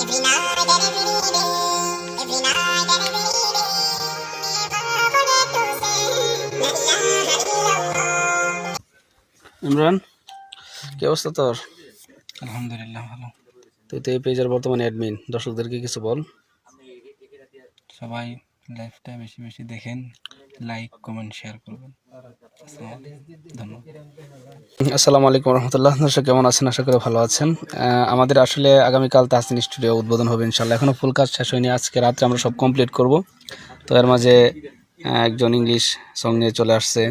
ইমরান, কি অবস্থা তোর? আলহামদুলিল্লাহ ভালো। তুই তো এই পেজের বর্তমানে অ্যাডমিন, দর্শকদেরকে কিছু বল। সবাই লাইভটা বেশি বেশি দেখেন, লাইক কমেন্ট শেয়ার করবেন। ধন্যবাদ। আসসালামু আলাইকুম রহমতুল্লাহ। দর্শক কেমন আছেন? আশা করি ভালো আছেন। আমাদের আসলে আগামীকাল তাহসিন স্টুডিও উদ্বোধন হবে ইনশাল্লাহ। এখনও ফুল কাজ শেষ হয়নি, আজকে রাত্রে আমরা সব কমপ্লিট করব। তো এর মাঝে একজন ইংলিশ সং নিয়ে চলে আসছে,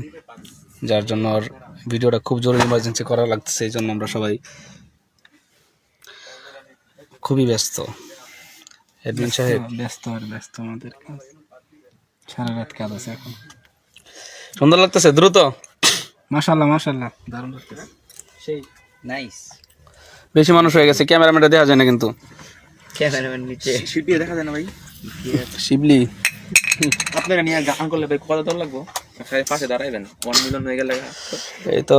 যার জন্য ওর ভিডিওটা খুব জরুরি ইমার্জেন্সি করা লাগতেছে। এই জন্য আমরা সবাই খুবই ব্যস্ত। অ্যাডমিন সাহেব ব্যস্ত আমাদের কাজ, সারা রাত কাজ আছে এখন। সুন্দর লাগতেছে, দ্রুত। মাশাআল্লাহ দারুণ লাগতেছে, সেই নাইস। বেশি মানুষ হয়ে গেছে, ক্যামেরাম্যানটা দেখা যায় না কিন্তু। ক্যামেরাম্যান নিচে শিবলি দেখা যায় না ভাই। শিবলি আপনারা নিয়ে গান করলে ভাই কত দর লাগবো? পাশে দাঁড়াইবেন, 1 মিলিয়ন হয়ে গেলে। এই তো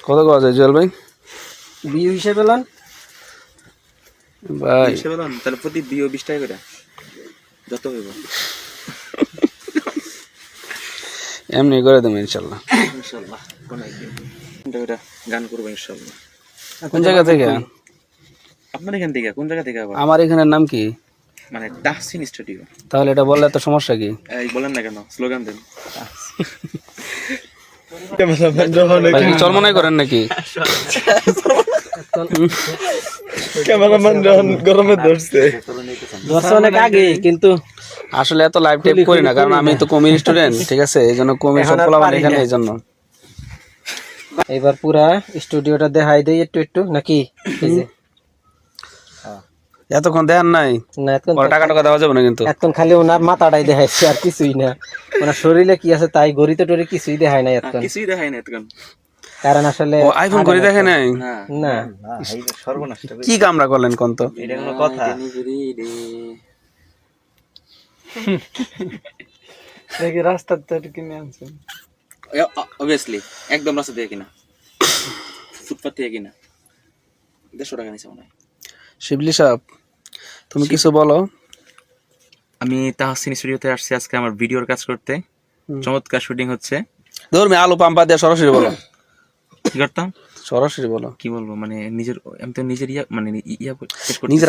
কত করা যায় জুয়েল ভাই? ভিউ হিসেবে লন ভাই, হিসেবে লন, তাহলে প্রতি ভিউ 20 টাকা করে যত হইব এমনি করে দেবো ইনশাল্লাহ। ইনশাআল্লাহ কোন একদিন গান করবো ইনশাআল্লাহ। কোন জায়গা থেকে? আপনার এখান থেকে? কোন জায়গা থেকে? আমার এখানের নাম কি? মানে তাহসিন স্টুডিও। তাহলে এটা বললে তো সমস্যা কি? এই বলেন না কেন, স্লোগান দেন। চরমনাই করেন নাকি? ক্যামেরাম্যান যখন গরমে ধরছে অনেক আগে, কিন্তু আসলে এত লাইভ টেপ করি না, কারণ আমি তো কমির স্টুডেন্ট, ঠিক আছে? এই জন্য কমির সব পোলাপান এখানে, এই জন্য। এবার পুরা স্টুডিওটা দেখাই দেই একটু নাকি? এতক্ষণ দেখান নাই, না টাকা টাকা দেওয়া যাবে না কিন্তু। এখন খালি ওনার মাথাটাই দেখাইছে, আর কিছুই না। ওনার শরীরে কি আছে তাই, গড়িতে টরি কিছুই দেখায় নাই এখন, কিছুই দেখায় না এখন। কারণ আসলে আইফোন করে দেখে নাই না। সর্বনাশ, কি কামরা করলেন কোন তো? এটা কোনো কথা? দেখি রাস্তার তো কিনে আনছেন, অবভিয়াসলি একদম রাস্তা দিয়ে কিনা, ফুটপাথ থেকে কিনা। 150 টাকা নিছে মনে হয়। শিবলি সাহেব, তুমি কিছু বলো। আমি তাহসিন স্টুডিওতে আসছি আজকে আমার ভিডিওর কাজ করতে। চমৎকার শুটিং হচ্ছে। ধর্মে আলু পাম্পা দিয়ে সরাসরি বলো। কি করতাম? সরাসরি বলো। কি বলবো, মানে নিজের, আমি তো নিজের মানে নিজের